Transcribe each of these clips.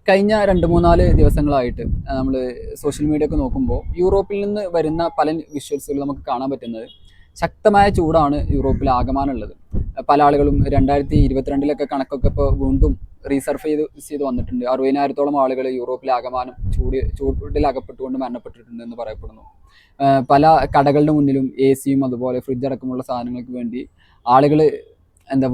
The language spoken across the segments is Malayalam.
കഴിഞ്ഞ 2-3-4 ദിവസങ്ങളായിട്ട് നമ്മൾ സോഷ്യൽ മീഡിയ ഒക്കെ നോക്കുമ്പോൾ യൂറോപ്പിൽ നിന്ന് വരുന്ന പല വിഷ്വൽസുകൾ നമുക്ക് കാണാൻ പറ്റുന്നത് ശക്തമായ ചൂടാണ് യൂറോപ്പിൽ ആകമാനുള്ളത്. പല ആളുകളും 2022 കണക്കൊക്കെ ഇപ്പോൾ വീണ്ടും റീസർഫ് ചെയ്ത് വന്നിട്ടുണ്ട്. 60,000-ഓളം ആളുകൾ യൂറോപ്പിലെ ആകമാനം ചൂടിൽ അകപ്പെട്ടുകൊണ്ട് മരണപ്പെട്ടിട്ടുണ്ട് എന്ന് പറയപ്പെടുന്നു. പല കടകളുടെ മുന്നിലും AC-യും അതുപോലെ ഫ്രിഡ്ജ് അടക്കമുള്ള സാധനങ്ങൾക്ക് വേണ്ടി ആളുകൾ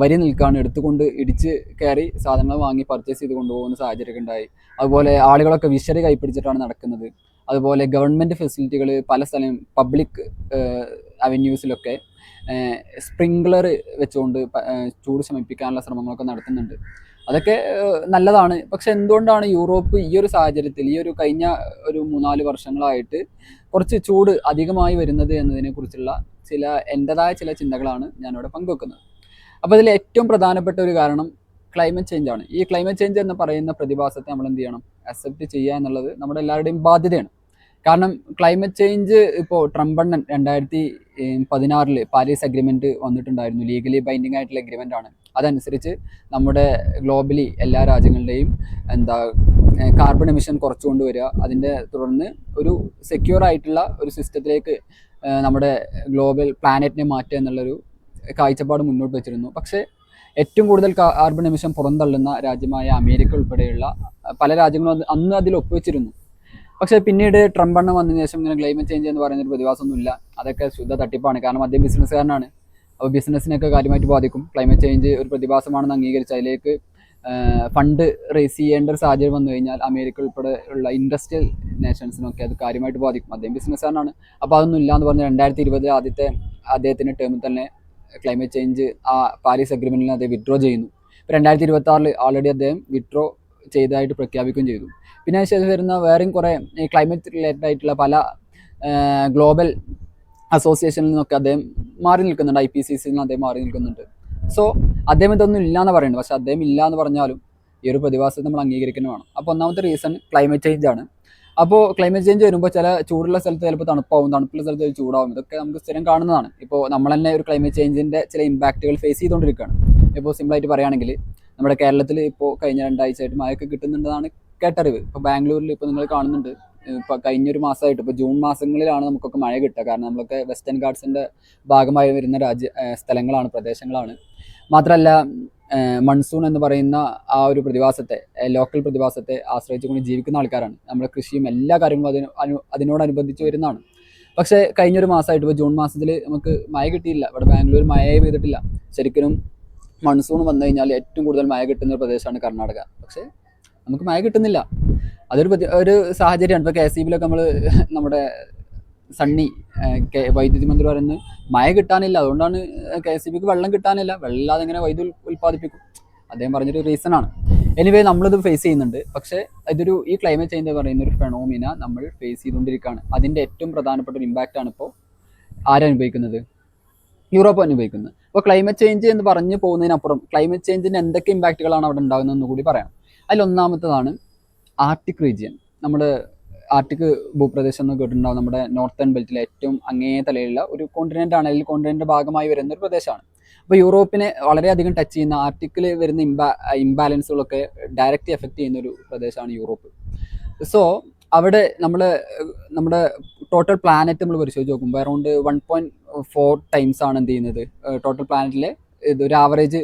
വരി നിൽക്കാണ്, എടുത്തുകൊണ്ട് ഇടിച്ച് കയറി സാധനങ്ങൾ വാങ്ങി പർച്ചേസ് ചെയ്ത് കൊണ്ടുപോകുന്ന സാഹചര്യമൊക്കെ ഉണ്ടായി. അതുപോലെ ആളുകളൊക്കെ വിശറി കൈപ്പിടിച്ചിട്ടാണ് നടക്കുന്നത്. അതുപോലെ ഗവൺമെൻറ് ഫെസിലിറ്റികൾ പല സ്ഥലം പബ്ലിക് അവന്യൂസിലൊക്കെ സ്പ്രിംഗ്ലർ വെച്ചുകൊണ്ട് ചൂട് ശമിപ്പിക്കാനുള്ള ശ്രമങ്ങളൊക്കെ നടത്തുന്നുണ്ട്. അതൊക്കെ നല്ലതാണ്. പക്ഷെ എന്തുകൊണ്ടാണ് യൂറോപ്പ് ഈ ഒരു സാഹചര്യത്തിൽ ഈ ഒരു കഴിഞ്ഞ ഒരു 3-4 വർഷങ്ങളായിട്ട് കുറച്ച് ചൂട് അധികമായി വരുന്നത് എന്നതിനെക്കുറിച്ചുള്ള എൻ്റെതായ ചില ചിന്തകളാണ് ഞാനിവിടെ പങ്കുവെക്കുന്നത്. അപ്പോൾ അതിൽ ഏറ്റവും പ്രധാനപ്പെട്ട ഒരു കാരണം ക്ലൈമറ്റ് ചേഞ്ച് ആണ്. ഈ ക്ലൈമറ്റ് ചേഞ്ച് എന്ന് പറയുന്ന പ്രതിഭാസത്തെ നമ്മൾ എന്ത് ചെയ്യണം? അക്സെപ്റ്റ് ചെയ്യുക എന്നുള്ളത് നമ്മുടെ എല്ലാവരുടെയും ബാധ്യതയാണ്. കാരണം ക്ലൈമറ്റ് ചേഞ്ച് ഇപ്പോൾ ട്രംപണ്ണൻ 2016 പാരീസ് അഗ്രിമെൻറ്റ് വന്നിട്ടുണ്ടായിരുന്നു. ലീഗലി ബൈൻഡിങ് ആയിട്ടുള്ള അഗ്രിമെൻ്റ് ആണ്. അതനുസരിച്ച് നമ്മുടെ ഗ്ലോബലി എല്ലാ രാജ്യങ്ങളുടെയും കാർബൺ എമിഷൻ കുറച്ചുകൊണ്ട് വരിക, അതിൻ്റെ തുടർന്ന് ഒരു സെക്യൂർ ആയിട്ടുള്ള ഒരു സിസ്റ്റത്തിലേക്ക് നമ്മുടെ ഗ്ലോബൽ പ്ലാനറ്റിനെ മാറ്റുക എന്നുള്ളൊരു കാഴ്ചപ്പാട് മുന്നോട്ട് വെച്ചിരുന്നു. പക്ഷേ ഏറ്റവും കൂടുതൽ കാർബൺ എമിഷൻ പുറന്തള്ളുന്ന രാജ്യമായ അമേരിക്ക ഉൾപ്പെടെയുള്ള പല രാജ്യങ്ങളും അന്ന് അതിൽ ഒപ്പുവെച്ചിരുന്നു. പക്ഷേ പിന്നീട് ട്രംപ് എണ്ണം വന്നതിന് ശേഷം ഇങ്ങനെ ക്ലൈമറ്റ് ചേഞ്ച് എന്ന് പറയുന്നൊരു പ്രതിഭാസമൊന്നുമില്ല. അതൊക്കെ ശുദ്ധ തട്ടിപ്പാണ്. കാരണം അദ്ദേഹം ബിസിനസ്സുകാരനാണ്. അപ്പോൾ ബിസിനസ്സിനൊക്കെ കാര്യമായിട്ട് ബാധിക്കും. ക്ലൈമറ്റ് ചേഞ്ച് ഒരു പ്രതിഭാസമാണെന്ന് അംഗീകരിച്ച് അതിലേക്ക് ഫണ്ട് റേസ് ചെയ്യേണ്ട ഒരു സാഹചര്യം വന്നു കഴിഞ്ഞാൽ അമേരിക്ക ഉൾപ്പെടെ ഉള്ള ഇൻഡസ്ട്രിയൽ നേഷൻസിനൊക്കെ അത് കാര്യമായിട്ട് ബാധിക്കും. അദ്ദേഹം ബിസിനസ്സുകാരനാണ്. അപ്പോൾ അതൊന്നും ഇല്ലയെന്ന് പറഞ്ഞ് 2020 ആദ്യത്തെ അദ്ദേഹത്തിൻ്റെ ടേമിൽ തന്നെ ക്ലൈമറ്റ് ചേഞ്ച് ആ പാരീസ് അഗ്രിമെൻറ്റിൽ നിന്ന് അദ്ദേഹം വിഡ്രോ ചെയ്യുന്നു. ഇപ്പോൾ 2026 ആൾറെഡി അദ്ദേഹം വിഡ്രോ ചെയ്തതായിട്ട് പ്രഖ്യാപിക്കുകയും ചെയ്തു. പിന്നെ അതിനുശേഷം വരുന്ന വേറെയും കുറേ ഈ ക്ലൈമറ്റ് റിലേറ്റഡ് ആയിട്ടുള്ള പല ഗ്ലോബൽ അസോസിയേഷനിൽ നിന്നൊക്കെ അദ്ദേഹം മാറി നിൽക്കുന്നുണ്ട്. IPCCയിൽ നിന്ന് അദ്ദേഹം മാറി നിൽക്കുന്നുണ്ട്. സോ അദ്ദേഹം ഇതൊന്നും ഇല്ല എന്ന് പറയുന്നത്. പക്ഷേ അദ്ദേഹം ഇല്ല എന്ന് പറഞ്ഞാലും ഈ ഒരു പ്രതിഭാസത്തെ നമ്മൾ അംഗീകരിക്കുന്നത് വേണം. അപ്പോൾ ഒന്നാമത്തെ റീസൺ ക്ലൈമറ്റ് ചേഞ്ച് ആണ്. അപ്പോൾ ക്ലൈമറ്റ് ചേഞ്ച് വരുമ്പോൾ ചില ചൂടുള്ള സ്ഥലത്ത് ചിലപ്പോൾ തണുപ്പാവും, തണുപ്പുള്ള സ്ഥലത്ത് ചൂടാവും. ഇതൊക്കെ നമുക്ക് സ്ഥിരം കാണുന്നതാണ്. ഇപ്പോൾ നമ്മൾ തന്നെ ഒരു ക്ലൈമറ്റ് ചേഞ്ചിൻ്റെ ചില ഇമ്പാക്റ്റുകൾ ഫേസ് ചെയ്തുകൊണ്ടിരിക്കുകയാണ്. ഇപ്പോൾ സിമ്പിളായിട്ട് പറയുകയാണെങ്കിൽ നമ്മുടെ കേരളത്തിൽ ഇപ്പോൾ കഴിഞ്ഞ 2 ആഴ്ചയായിട്ട് മഴയൊക്കെ കിട്ടുന്നുണ്ടെന്നാണ് കേട്ടറിവ്. ഇപ്പോൾ ബാംഗ്ലൂരിൽ ഇപ്പോൾ നിങ്ങൾ കാണുന്നുണ്ട്, ഇപ്പോൾ കഴിഞ്ഞൊരു മാസമായിട്ട് ഇപ്പോൾ ജൂൺ മാസങ്ങളിലാണ് നമുക്കൊക്കെ മഴ കിട്ടുക. കാരണം നമ്മളൊക്കെ വെസ്റ്റേൺ ഗാർഡ്സിൻ്റെ ഭാഗമായി വരുന്ന സ്ഥലങ്ങളാണ്, പ്രദേശങ്ങളാണ്. മാത്രമല്ല മൺസൂൺ എന്ന് പറയുന്ന ആ ഒരു പ്രതിഭാസത്തെ, ലോക്കൽ പ്രതിഭാസത്തെ ആശ്രയിച്ചുകൊണ്ട് ജീവിക്കുന്ന ആൾക്കാരാണ്. നമ്മുടെ കൃഷിയും എല്ലാ കാര്യങ്ങളും അതിനോടനുബന്ധിച്ച് വരുന്നതാണ്. പക്ഷേ കഴിഞ്ഞൊരു മാസമായിട്ട് ഇപ്പോൾ ജൂൺ മാസത്തിൽ നമുക്ക് മഴ കിട്ടിയില്ല. ഇവിടെ ബാംഗ്ലൂർ മഴയെ പെയ്തിട്ടില്ല. ശരിക്കും മൺസൂൺ വന്നു കഴിഞ്ഞാൽ ഏറ്റവും കൂടുതൽ മഴ കിട്ടുന്ന ഒരു പ്രദേശമാണ് കർണാടക. പക്ഷേ നമുക്ക് മഴ കിട്ടുന്നില്ല. അതൊരു സാഹചര്യമാണ്. ഇപ്പോൾ KCBയിലൊക്കെ നമ്മുടെ സണ്ണി വൈദ്യുതി മന്ത്രി പറയുന്നത് മഴ കിട്ടാനില്ല, അതുകൊണ്ടാണ് KCBക്ക് വെള്ളം കിട്ടാനില്ല, വെള്ളം ഇല്ലാതെ എങ്ങനെ വൈദ്യുതി ഉൽപ്പാദിപ്പിക്കും, അദ്ദേഹം പറഞ്ഞൊരു റീസണാണ്. എനിവേ നമ്മളിത് ഫേസ് ചെയ്യുന്നുണ്ട്. പക്ഷേ ഈ ക്ലൈമറ്റ് ചേഞ്ച് പറയുന്ന ഒരു ഫെനോമിന നമ്മൾ ഫേസ് ചെയ്തുകൊണ്ടിരിക്കുകയാണ്. അതിൻ്റെ ഏറ്റവും പ്രധാനപ്പെട്ട ഒരു ഇമ്പാക്റ്റാണ് ഇപ്പോൾ ആരനുഭവിക്കുന്നത്? യൂറോപ്പ് അനുഭവിക്കുന്നത്. അപ്പോൾ ക്ലൈമറ്റ് ചേഞ്ച് എന്ന് പറഞ്ഞു പോകുന്നതിനപ്പുറം ക്ലൈമറ്റ് ചേഞ്ചിൻ്റെ എന്തൊക്കെ ഇമ്പാക്റ്റുകളാണ് അവിടെ ഉണ്ടാകുന്നതെന്ന് കൂടി പറയാം. അതിലൊന്നാമത്തതാണ് ആർട്ടിക് റീജിയൻ. നമ്മുടെ ആർട്ടിക് ഭൂപ്രദേശം എന്ന് കേട്ടിട്ടുണ്ടാവും. നമ്മുടെ നോർത്തേൺ ബെൽറ്റിലെ ഏറ്റവും അങ്ങേ തലയിലുള്ള ഒരു കോണ്ടിനെൻ്റ് ആണ്. അതിൽ കോണ്ടിനെൻ്റ് ഭാഗമായി വരുന്ന ഒരു പ്രദേശമാണ്. അപ്പോൾ യൂറോപ്പിനെ വളരെയധികം ടച്ച് ചെയ്യുന്ന, ആർട്ടിക്കിൽ വരുന്ന ഇംബാലൻസുകളൊക്കെ ഡയറക്റ്റ്ലി എഫക്റ്റ് ചെയ്യുന്ന ഒരു പ്രദേശമാണ് യൂറോപ്പ്. സോ അവിടെ നമ്മുടെ ടോട്ടൽ പ്ലാനറ്റ് നമ്മൾ പരിശോധിച്ച് നോക്കുമ്പോൾ അറൗണ്ട് 1.4 ടൈംസ് ആണ് എന്ത് ചെയ്യുന്നത്, ടോട്ടൽ പ്ലാനറ്റിലെ ഒരു ആവറേജ്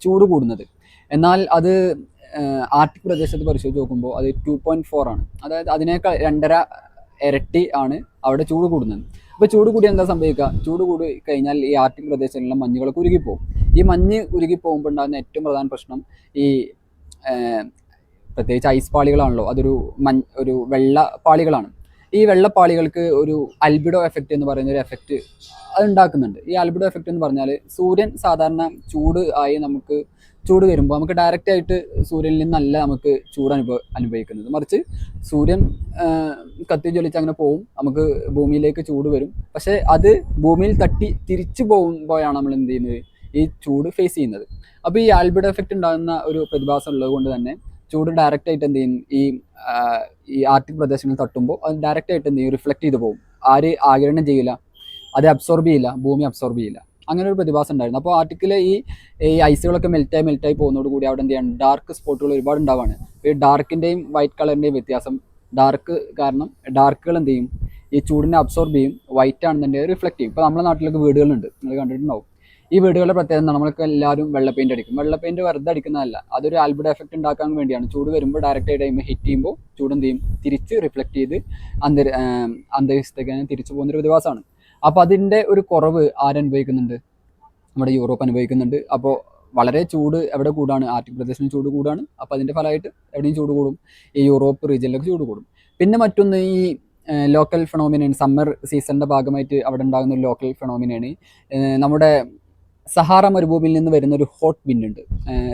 ചൂട് കൂടുന്നത്. എന്നാൽ അത് ആർട്ടിക് പ്രദേശത്ത് പരിശോധിച്ച് നോക്കുമ്പോൾ അത് 2.4 ആണ്. അതായത് അതിനേക്കാൾ 2.5 ഇരട്ടി ആണ് അവിടെ ചൂട് കൂടുന്നത്. അപ്പോൾ ചൂട് കൂടി എന്താ സംഭവിക്കുക? ചൂട് കൂടി കഴിഞ്ഞാൽ ഈ ആർട്ടിക് പ്രദേശങ്ങളിലെ മഞ്ഞുകളൊക്കെ ഉരുകിപ്പോകും. ഈ മഞ്ഞ് ഉരുകിപ്പോകുമ്പോൾ ഉണ്ടാകുന്ന ഏറ്റവും പ്രധാന പ്രശ്നം ഈ പ്രത്യേകിച്ച് ഐസ് പാളികളാണല്ലോ, ഒരു വെള്ളപ്പാളികളാണ്. ഈ വെള്ളപ്പാളികൾക്ക് ഒരു അൽബിഡോ എഫക്റ്റ് എന്ന് പറയുന്ന ഒരു എഫക്റ്റ് അത് ഉണ്ടാക്കുന്നുണ്ട്. ഈ അൽബിഡോ എഫക്റ്റ് എന്ന് പറഞ്ഞാൽ സൂര്യൻ സാധാരണ ചൂട് വരുമ്പോൾ നമുക്ക് ഡയറക്റ്റ് ആയിട്ട് സൂര്യനിൽ നിന്നല്ല നമുക്ക് ചൂട് അനുഭവിക്കുന്നത്. മറിച്ച് സൂര്യൻ കത്തി ജ്വലിച്ച് അങ്ങനെ പോവും, നമുക്ക് ഭൂമിയിലേക്ക് ചൂട് വരും. പക്ഷേ അത് ഭൂമിയിൽ തട്ടി തിരിച്ചു പോകുമ്പോഴാണ് നമ്മൾ എന്ത് ചെയ്യുന്നത്, ഈ ചൂട് ഫേസ് ചെയ്യുന്നത്. അപ്പോൾ ഈ ആൽബിഡോ എഫക്റ്റ് ഉണ്ടാകുന്ന ഒരു പ്രതിഭാസം ഉള്ളത് കൊണ്ട് തന്നെ ചൂട് ഡയറക്റ്റ് ആയിട്ട് എന്ത് ചെയ്യും, ഈ ആർട്ടിക് പ്രദേശങ്ങളിൽ തട്ടുമ്പോൾ അത് ഡയറക്റ്റ് ആയിട്ട് എന്ത് ചെയ്യും, റിഫ്ലക്ട് ചെയ്ത് പോകും. ആര് ആഗിരണം ചെയ്യില്ല, അത് അബ്സോർബ് ചെയ്യില്ല, ഭൂമി അബ്സോർബ് ചെയ്യില്ല. അങ്ങനെ ഒരു പ്രതിഭാസം ഉണ്ടായിരുന്നു. അപ്പോൾ ആർട്ടിക്കിൽ ഈ ഐസുകളൊക്കെ മെൽറ്റായി പോകുന്നതോടുകൂടി അവിടെ എന്ത് ചെയ്യാണ്, ഡാർക്ക് സ്പോട്ടുകൾ ഒരുപാട് ഉണ്ടാവാണ്. ഈ ഡാർക്കിൻ്റെയും വൈറ്റ് കളറിൻ്റെയും വ്യത്യാസം, ഡാർക്ക് കാരണം ഡാർക്കുകൾ എന്ത് ചെയ്യും, ഈ ചൂടിനെ അബ്സോർബ് ചെയ്യും, വൈറ്റ് ആണെന്നുണ്ടെങ്കിൽ റിഫ്ലക്ട് ചെയ്യും. ഇപ്പോൾ നമ്മുടെ നാട്ടിലൊക്കെ വീടുകളുണ്ട്, നിങ്ങൾ കണ്ടിട്ടുണ്ടാവും. ഈ വീടുകളുടെ പ്രത്യേകത എന്താണ്, നമ്മളൊക്കെ എല്ലാവരും വെള്ള പെയിന്റ് അടിക്കും. വെള്ള പെയിന്റ് വെറുതെ അടിക്കുന്നതല്ല, അതൊരു ആൽബിഡോ എഫക്റ്റ് ഉണ്ടാക്കാൻ വേണ്ടിയാണ്. ചൂട് വരുമ്പോൾ ഡയറക്റ്റ് ആയിട്ട് ഹിറ്റ് ചെയ്യുമ്പോൾ ചൂട് എന്ത് ചെയ്യും, തിരിച്ച് റിഫ്ലക്ട് ചെയ്ത് അന്തരീക്ഷത്തേക്ക് തിരിച്ചു പോകുന്നൊരു പ്രതിഭാസമാണ്. അപ്പോൾ അതിൻ്റെ ഒരു കുറവ് ആരനുഭവിക്കുന്നുണ്ട്, നമ്മുടെ യൂറോപ്പ് അനുഭവിക്കുന്നുണ്ട്. അപ്പോൾ വളരെ ചൂട് എവിടെ കൂടാണ്, ആർട്ടിക് പ്രദേശത്തിന് ചൂട് കൂടാണ്. അപ്പോൾ അതിൻ്റെ ഫലമായിട്ട് എവിടെയും ചൂട് കൂടും, ഈ യൂറോപ്പ് റീജിയനിലൊക്കെ ചൂട് കൂടും. പിന്നെ മറ്റൊന്ന് ഈ ലോക്കൽ ഫെനോമിനയാണ്, സമ്മർ സീസണിൻ്റെ ഭാഗമായിട്ട് അവിടെ ഉണ്ടാകുന്ന ഒരു ലോക്കൽ ഫെനോമിനയാണ് നമ്മുടെ സഹാറ മരുഭൂമിയിൽ നിന്ന് വരുന്ന ഒരു ഹോട്ട് വിൻഡ് ഉണ്ട്,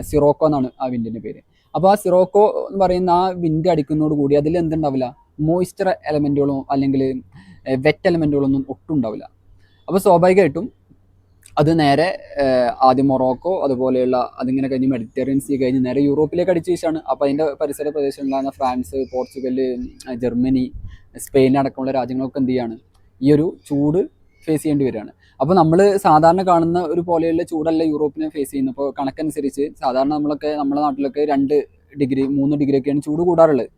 സിറോക്കോ എന്നാണ് ആ വിൻഡിൻ്റെ പേര്. അപ്പോൾ ആ സിറോക്കോ എന്ന് പറയുന്ന ആ വിൻഡ് അടിക്കുന്നതോട് കൂടി അതിൽ എന്തുണ്ടാവില്ല, മോയ്സ്ചർ എലമെൻറ്റുകളോ അല്ലെങ്കിൽ വെറ്റ് എലമെൻറ്റുകളൊന്നും ഒട്ടും ഉണ്ടാവില്ല. അപ്പോൾ സ്വാഭാവികമായിട്ടും അത് നേരെ ആദ്യം മൊറോക്കോ അതുപോലെയുള്ള അതിങ്ങനെ കഴിഞ്ഞ് മെഡിറ്ററേനിയൻ സീ കഴിഞ്ഞ് നേരെ യൂറോപ്പിലേക്ക് അടിച്ചു വീശാണ്. അപ്പോൾ അതിൻ്റെ പരിസര പ്രദേശങ്ങളിലാണ് ഫ്രാൻസ്, പോർച്ചുഗൽ, ജർമ്മനി, സ്പെയിൻ അടക്കമുള്ള രാജ്യങ്ങളൊക്കെ എന്ത് ചെയ്യാണ്, ഈ ഒരു ചൂട് ഫേസ് ചെയ്യേണ്ടി വരികയാണ്. അപ്പോൾ നമ്മൾ സാധാരണ കാണുന്ന ഒരു പോലെയുള്ള ചൂടല്ല യൂറോപ്പിനെ ഫേസ് ചെയ്യുന്നത്. ഇപ്പോൾ കണക്കനുസരിച്ച് സാധാരണ നമ്മുടെ നാട്ടിലൊക്കെ 2 ഡിഗ്രി 3 ഡിഗ്രി ഒക്കെയാണ് ചൂട് കൂടാറുള്ളത്.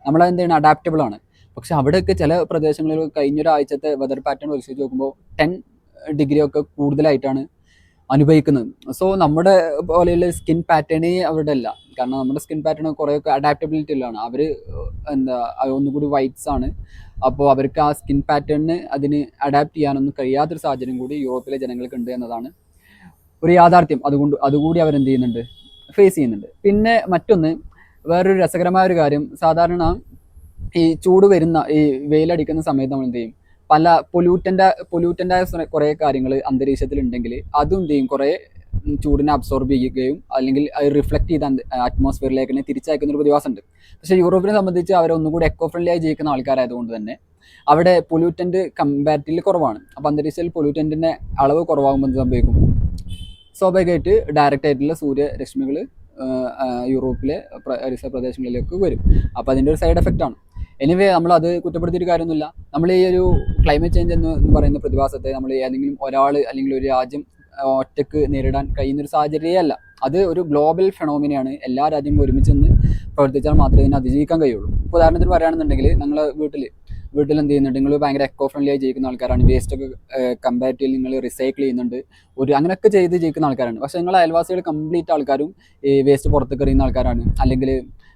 നമ്മളെന്താണ്, അഡാപ്റ്റബിൾ ആണ്. പക്ഷെ അവിടെയൊക്കെ ചില പ്രദേശങ്ങളിൽ കഴിഞ്ഞൊരാഴ്ചത്തെ വെതർ പാറ്റേൺ പരിശോധിച്ച് നോക്കുമ്പോൾ 10 ഡിഗ്രി ഒക്കെ കൂടുതലായിട്ടാണ് അനുഭവിക്കുന്നത്. സോ നമ്മുടെ പോലെയുള്ള സ്കിൻ പാറ്റേണേ അവിടെ അല്ല. കാരണം നമ്മുടെ സ്കിൻ പാറ്റേൺ കുറേയൊക്കെ അഡാപ്റ്റബിലിറ്റി ഉള്ളതാണ്. അവർ ഒന്നുകൂടി വൈറ്റ്സ് ആണ്. അപ്പോൾ അവർക്ക് ആ സ്കിൻ പാറ്റേണിന് അതിന് അഡാപ്റ്റ് ചെയ്യാനൊന്നും കഴിയാത്തൊരു സാഹചര്യം കൂടി യൂറോപ്പിലെ ജനങ്ങൾക്ക് ഉണ്ട് എന്നതാണ് ഒരു യാഥാർത്ഥ്യം. അതുകൂടി അവരെന്ത് ചെയ്യുന്നുണ്ട്, ഫേസ് ചെയ്യുന്നുണ്ട്. പിന്നെ മറ്റൊന്ന്, വേറൊരു രസകരമായ ഒരു കാര്യം, സാധാരണ ഈ ചൂട് വരുന്ന ഈ വെയിലടിക്കുന്ന സമയത്ത് നമ്മൾ എന്ത് ചെയ്യും, പല പൊല്യൂട്ടൻ്റായ കുറേ കാര്യങ്ങൾ അന്തരീക്ഷത്തിൽ ഉണ്ടെങ്കിൽ അതും എന്ത് ചെയ്യും, കുറേ ചൂടിനെ അബ്സോർബ് ചെയ്യുകയും അല്ലെങ്കിൽ അത് റിഫ്ലക്ട് ചെയ്ത അറ്റ്മോസ്ഫിയറിലേക്ക് തന്നെ തിരിച്ചയക്കുന്ന ഒരു പ്രതിഭാസമുണ്ട്. പക്ഷേ യൂറോപ്പിനെ സംബന്ധിച്ച് അവർ ഒന്നുകൂടി എക്കോ ഫ്രണ്ട്ലി ആയി ജീവിക്കുന്ന ആൾക്കാരായതുകൊണ്ട് തന്നെ അവിടെ പൊല്യൂട്ടൻ്റ് കമ്പാരിറ്റീവ്ലി കുറവാണ്. അപ്പോൾ അന്തരീക്ഷത്തിൽ പൊല്യൂട്ടൻറ്റിൻ്റെ അളവ് കുറവാകുമ്പോൾ എന്ത് സംഭവിക്കും, സ്വാഭാവികമായിട്ട് ഡയറക്റ്റ് ആയിട്ടുള്ള സൂര്യരശ്മികൾ യൂറോപ്പിലെ പരിസര പ്രദേശങ്ങളിലേക്ക് വരും. അപ്പോൾ അതിൻ്റെ ഒരു സൈഡ് എഫക്റ്റ് ആണ്. എനിവേ നമ്മളത് കുറ്റപ്പെടുത്തിയൊരു കാര്യമൊന്നുമില്ല. നമ്മൾ ഈ ഒരു ക്ലൈമറ്റ് ചേഞ്ച് എന്ന് പറയുന്ന പ്രതിഭാസത്തെ നമ്മൾ ഏതെങ്കിലും ഒരാൾ അല്ലെങ്കിൽ ഒരു രാജ്യം ഒറ്റക്ക് നേരിടാൻ കഴിയുന്നൊരു സാഹചര്യമല്ല. അത് ഒരു ഗ്ലോബൽ ഫെനോമിനയാണ്. എല്ലാ രാജ്യങ്ങളും ഒരുമിച്ച് നിന്ന് പ്രവർത്തിച്ചാൽ മാത്രമേ ഇതിനെ അതിജീവിക്കാൻ കഴിയുള്ളൂ. ഇപ്പോൾ ഉദാഹരണത്തിന് പറയുകയാണെന്നുണ്ടെങ്കിൽ നിങ്ങൾ വീട്ടിൽ എന്ത് ചെയ്യുന്നുണ്ട്, നിങ്ങൾ ഭയങ്കര എക്കോ ഫ്രണ്ട്ലി ആയി ജീവിക്കുന്ന ആൾക്കാരാണ്, വേസ്റ്റൊക്കെ കമ്പാരിറ്റീവ്ലി നിങ്ങൾ റിസൈക്കിൾ ചെയ്യുന്നുണ്ട്, അങ്ങനെയൊക്കെ ചെയ്ത് ജീവിക്കുന്ന ആൾക്കാരാണ്. പക്ഷേ നിങ്ങൾ അയൽവാസികൾ കംപ്ലീറ്റ് ആൾക്കാരും ഈ വേസ്റ്റ് പുറത്തേക്ക് എറിയുന്ന ആൾക്കാരാണ്, അല്ലെങ്കിൽ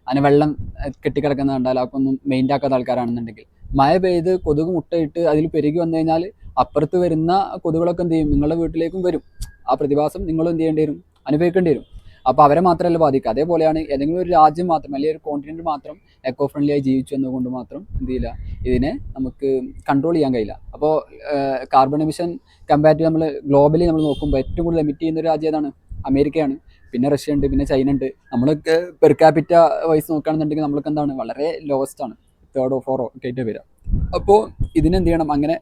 അതിന് വെള്ളം കെട്ടിക്കിടക്കുന്ന കണ്ടാൽ അതൊന്നും മെയിൻ്റ് ആക്കാത്ത ആൾക്കാരാണെന്നുണ്ടെങ്കിൽ മഴ പെയ്ത് കൊതുക് മുട്ടയിട്ട് അതിൽ പെരുകി വന്നു കഴിഞ്ഞാൽ അപ്പുറത്ത് വരുന്ന കൊതുകുകളൊക്കെ എന്ത് ചെയ്യും, നിങ്ങളുടെ വീട്ടിലേക്കും വരും. ആ പ്രതിഭാസം നിങ്ങളും എന്ത് ചെയ്യേണ്ടി വരും, അനുഭവിക്കേണ്ടി വരും. അപ്പോൾ അവരെ മാത്രമല്ല ബാധിക്കുക. അതേപോലെയാണ് ഏതെങ്കിലും ഒരു രാജ്യം മാത്രം അല്ലെങ്കിൽ ഒരു കോണ്ടിനെൻറ്റ് മാത്രം എക്കോ ഫ്രണ്ട്ലി ആയി ജീവിച്ചു എന്നുകൊണ്ട് മാത്രം എന്ത് ചെയ്യില്ല, ഇതിനെ നമുക്ക് കൺട്രോൾ ചെയ്യാൻ കഴിയില്ല. അപ്പോൾ കാർബൺ എമിഷൻ കമ്പാരിറ്റീവ് നമ്മൾ ഗ്ലോബലി നമ്മൾ നോക്കുമ്പോൾ ഏറ്റവും കൂടുതൽ എമിറ്റ് ചെയ്യുന്ന ഒരു രാജ്യം ഏതാണ്, അമേരിക്കയാണ്. പിന്നെ റഷ്യ ഉണ്ട്, പിന്നെ ചൈന ഉണ്ട്. നമ്മളൊക്കെ പെർ ക്യാപിറ്റ വൈസ് നോക്കുകയാണെന്നുണ്ടെങ്കിൽ നമ്മൾക്ക് എന്താണ്, വളരെ ലോവസ്റ്റ് ആണ്, 3rd or 4th ഒക്കെ ആയിട്ട് വരിക. അപ്പോൾ ഇതിനെന്ത് ചെയ്യണം, അങ്ങനെ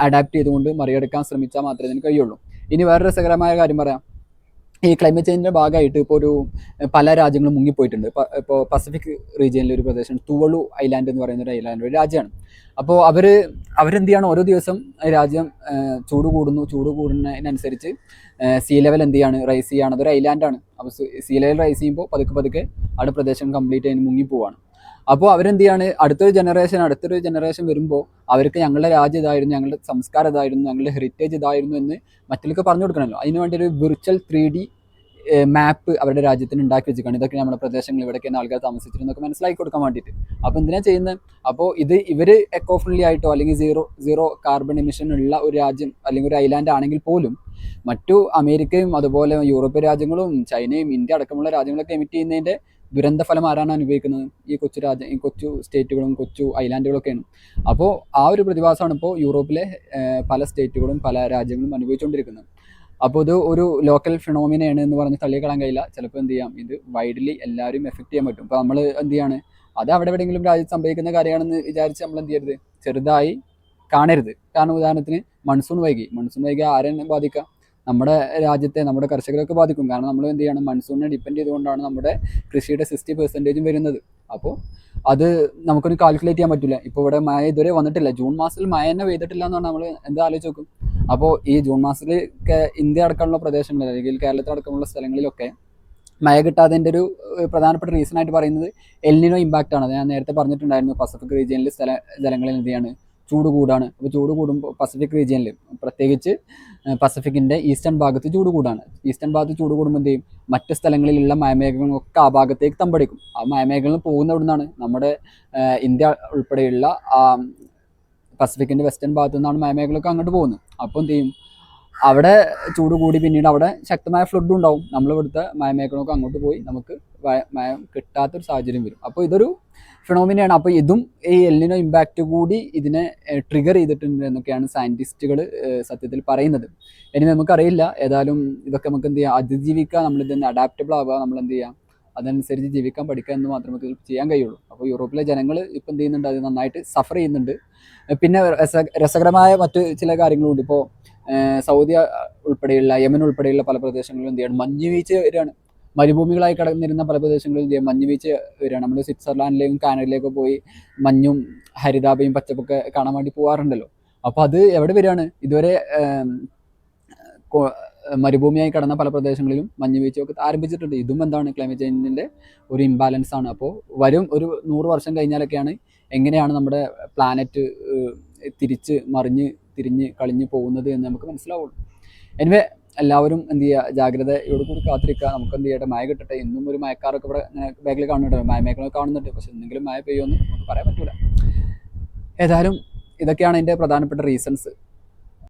അഡാപ്റ്റ് ചെയ്തുകൊണ്ട് മറികടക്കാൻ ശ്രമിച്ചാൽ മാത്രമേ ഇതിന് കഴിയുള്ളൂ. ഇനി വേറെ രസകരമായ കാര്യം പറയാം. ഈ ക്ലൈമറ്റ് ചേഞ്ചിൻ്റെ ഭാഗമായിട്ട് ഇപ്പോൾ പല രാജ്യങ്ങളും മുങ്ങിപ്പോയിട്ടുണ്ട്. ഇപ്പോൾ പസഫിക് റീജിയനിലെ ഒരു പ്രദേശം തുവളു ഐലാൻഡ് എന്ന് പറയുന്ന ഒരു രാജ്യമാണ്. അപ്പോൾ അവരെന്ത് ചെയ്യണം, ഓരോ ദിവസം രാജ്യം ചൂട് കൂടുന്നതിനനുസരിച്ച് സീ ലെവൽ എന്ത് ചെയ്യാണ്, റൈസ് ചെയ്യുകയാണ്. അതൊരു ഐലാൻഡാണ്. അപ്പോൾ സീ ലെവൽ റൈസ് ചെയ്യുമ്പോൾ പതുക്കെ അവിടെ പ്രദേശം കംപ്ലീറ്റ് അതിന് മുങ്ങിപ്പോവാണ്. അപ്പോൾ അവരെന്ത് ചെയ്യാണ്, അടുത്തൊരു ജനറേഷൻ വരുമ്പോൾ അവർക്ക് ഞങ്ങളുടെ രാജ്യം ഇതായിരുന്നു, ഞങ്ങളുടെ സംസ്കാരം ഇതായിരുന്നു, ഞങ്ങളുടെ ഹെറിറ്റേജ് ഇതായിരുന്നു എന്ന് മറ്റുള്ളവർക്ക് പറഞ്ഞു കൊടുക്കണമല്ലോ. അതിന് വേണ്ടി ഒരു വിർച്വൽ 3D മാപ്പ് അവരുടെ രാജ്യത്തിന് ഉണ്ടാക്കി വെച്ചിരിക്കുകയാണ്. ഇതൊക്കെ നമ്മുടെ പ്രദേശങ്ങൾ, ഇവിടേക്കാണ് ആൾക്കാർ താമസിച്ചിരുന്നൊക്കെ മനസ്സിലാക്കി കൊടുക്കാൻ വേണ്ടിയിട്ട്. അപ്പോൾ എന്തിനാണ് ചെയ്യുന്നത്, അപ്പോൾ ഇവർ എക്കോ ഫ്രണ്ട്ലി ആയിട്ടോ അല്ലെങ്കിൽ സീറോ കാർബൺ എമിഷൻ ഉള്ള ഒരു രാജ്യം അല്ലെങ്കിൽ ഒരു ഐലാൻഡ് ആണെങ്കിൽ പോലും മറ്റു അമേരിക്കയും അതുപോലെ യൂറോപ്യൻ രാജ്യങ്ങളും ചൈനയും ഇന്ത്യ അടക്കമുള്ള രാജ്യങ്ങളൊക്കെ എമിറ്റ് ചെയ്യുന്നതിൻ്റെ ദുരന്തഫലം ആരാണ് അനുഭവിക്കുന്നത്, ഈ കൊച്ചു സ്റ്റേറ്റുകളും കൊച്ചു ഐലാൻഡുകളൊക്കെയാണ്. അപ്പോൾ ആ ഒരു പ്രതിഭാസമാണ് ഇപ്പോൾ യൂറോപ്പിലെ പല സ്റ്റേറ്റുകളും പല രാജ്യങ്ങളും അനുഭവിച്ചുകൊണ്ടിരിക്കുന്നത്. അപ്പോൾ ഇത് ഒരു ലോക്കൽ ഫിനോമിനയാണ് എന്ന് പറഞ്ഞ് തള്ളിക്കളയാൻ കഴിയില്ല. ചിലപ്പോൾ എന്ത് ചെയ്യാം, ഇത് വൈഡ്ലി എല്ലാവരും എഫക്റ്റ് ചെയ്യാൻ പറ്റും. ഇപ്പോൾ നമ്മൾ എന്ത് ചെയ്യാണ്, അത് അവിടെ എവിടെയെങ്കിലും രാജ്യത്ത് സംഭവിക്കുന്ന കാര്യമാണെന്ന് വിചാരിച്ച് നമ്മൾ എന്ത് ചെയ്യരുത്, ചെറുതായി കാണരുത്. കാരണം ഉദാഹരണത്തിന് മൺസൂൺ വൈകി ആരെയും ബാധിക്കാം, നമ്മുടെ രാജ്യത്തെ നമ്മുടെ കർഷകരൊക്കെ ബാധിക്കും. കാരണം നമ്മൾ എന്ത് ചെയ്യണം, മൺസൂണിനെ ഡിപ്പെൻഡ് ചെയ്തുകൊണ്ടാണ് നമ്മുടെ കൃഷിയുടെ 60% വരുന്നത്. അപ്പോൾ അത് നമുക്കൊന്ന് കാൽക്കുലേറ്റ് ചെയ്യാൻ പറ്റില്ല. ഇപ്പോൾ ഇവിടെ മഴ ഇതുവരെ വന്നിട്ടില്ല, ജൂൺ മാസത്തിൽ മഴ തന്നെ പെയ്തിട്ടില്ല എന്ന് പറഞ്ഞാൽ നമ്മൾ എന്താ ആലോചിച്ച് നോക്കും. അപ്പോൾ ഈ ജൂൺ മാസത്തിൽ ഇന്ത്യ അടക്കമുള്ള പ്രദേശങ്ങളിൽ അല്ലെങ്കിൽ കേരളത്തിൽ അടക്കമുള്ള സ്ഥലങ്ങളിലൊക്കെ മഴ കിട്ടാത്തതിൻ്റെ ഒരു പ്രധാനപ്പെട്ട റീസൺ ആയിട്ട് പറയുന്നത് എൽനിനോ ഇമ്പാക്റ്റ് ആണ്. ഞാൻ നേരത്തെ പറഞ്ഞിട്ടുണ്ടായിരുന്നു, പസഫിക് റീജിയനിൽ ജലങ്ങളിൽ എന്ത് ചെയ്യാണ്, ചൂട് കൂടാണ്. അപ്പോൾ ചൂട് കൂടുമ്പോൾ പസഫിക് റീജിയനിൽ പ്രത്യേകിച്ച് പസഫിക്കിൻ്റെ ഈസ്റ്റേൺ ഭാഗത്ത് ചൂട് കൂടാണ്. ഈസ്റ്റേൺ ഭാഗത്ത് ചൂട് കൂടുമ്പോൾ എന്ത് ചെയ്യും, മറ്റ് സ്ഥലങ്ങളിലുള്ള മഴമേഘങ്ങളൊക്കെ ആ ഭാഗത്തേക്ക് തമ്പടിക്കും. ആ മഴമേഘങ്ങൾ പോകുന്ന എവിടെ നിന്നാണ്, നമ്മുടെ ഇന്ത്യ ഉൾപ്പെടെയുള്ള പസഫിക്കിൻ്റെ വെസ്റ്റേൺ ഭാഗത്തു നിന്നാണ് മഴമേഘങ്ങളൊക്കെ അങ്ങോട്ട് പോകുന്നത്. അപ്പോൾ എന്ത് ചെയ്യും, അവിടെ ചൂട് കൂടി പിന്നീട് അവിടെ ശക്തമായ ഫ്ലഡും ഉണ്ടാവും. നമ്മളിവിടുത്തെ മഴമേഘങ്ങളൊക്കെ അങ്ങോട്ട് പോയി നമുക്ക് മഴ കിട്ടാത്തൊരു സാഹചര്യം വരും. അപ്പോൾ ഇതൊരു ഫിനോമിനയാണ്. അപ്പോൾ ഇതും ഈ എൽനിനോ ഇമ്പാക്റ്റ് കൂടി ഇതിനെ ട്രിഗർ ചെയ്തിട്ടുണ്ട് എന്നൊക്കെയാണ് സയൻറ്റിസ്റ്റുകൾ സത്യത്തിൽ പറയുന്നത്. ഇനി നമുക്കറിയില്ല, ഏതായാലും ഇതൊക്കെ നമുക്ക് എന്ത് ചെയ്യാം, അതിജീവിക്കുക, നമ്മളിതിന് അഡാപ്റ്റബിൾ ആവുക, നമ്മൾ എന്ത് ചെയ്യാം, അതനുസരിച്ച് ജീവിക്കാൻ പഠിക്കുക എന്ന് മാത്രമേ ഇത് ചെയ്യാൻ കഴിയുള്ളൂ. അപ്പോൾ യൂറോപ്പിലെ ജനങ്ങൾ ഇപ്പം എന്ത് ചെയ്യുന്നുണ്ട്, അത് നന്നായിട്ട് സഫർ ചെയ്യുന്നുണ്ട്. പിന്നെ രസകരമായ മറ്റ് ചില കാര്യങ്ങളുണ്ട്. ഇപ്പോൾ സൗദി ഉൾപ്പെടെയുള്ള യമൻ ഉൾപ്പെടെയുള്ള പല പ്രദേശങ്ങളിലും എന്ത് ചെയ്യണം, മഞ്ഞ് വീഴ്ച വരികയാണ്. മരുഭൂമികളായി കിടന്നിരുന്ന പല പ്രദേശങ്ങളിലും എന്ത് ചെയ്യാം, മഞ്ഞ് വീഴ്ച വരികയാണ്. നമ്മൾ സ്വിറ്റ്സർലാൻഡിലേക്കും കാനഡയിലേക്കും പോയി മഞ്ഞും ഹരിതാപയും പച്ചപ്പൊക്കെ കാണാൻ വേണ്ടി പോകാറുണ്ടല്ലോ. അപ്പോൾ അത് എവിടെ വരികയാണ്, ഇതുവരെ മരുഭൂമിയായി കിടന്ന പല പ്രദേശങ്ങളിലും മഞ്ഞ് വീഴ്ചയൊക്കെ ആരംഭിച്ചിട്ടുണ്ട്. ഇതും എന്താണ്, ക്ലൈമറ്റ് ചേഞ്ചിൻ്റെ ഒരു ഇംബാലൻസ് ആണ്. അപ്പോൾ വരും ഒരു 100 വർഷം കഴിഞ്ഞാലൊക്കെയാണ് എങ്ങനെയാണ് നമ്മുടെ പ്ലാനറ്റ് തിരിഞ്ഞ് കളിഞ്ഞ് പോകുന്നത് എന്ന് നമുക്ക് മനസ്സിലാവുള്ളൂ. എനിവേ എല്ലാവരും എന്ത് ചെയ്യുക, ജാഗ്രതയോട് കൂടി കാത്തിരിക്കുക. നമുക്ക് എന്ത് ചെയ്യട്ടെ, മഴ കിട്ടട്ടെ. ഇന്നും ഒരു മഴക്കാരൊക്കെ ഇവിടെ ബാക്കിൽ കാണുന്നുണ്ട്, മഴമേഖലകൾ കാണുന്നുണ്ട്. പക്ഷെ എന്തെങ്കിലും മഴ പെയ്യുമെന്ന് നമുക്ക് പറയാൻ പറ്റില്ല. ഏതായാലും ഇതൊക്കെയാണ് അതിൻ്റെ പ്രധാനപ്പെട്ട റീസൺസ്.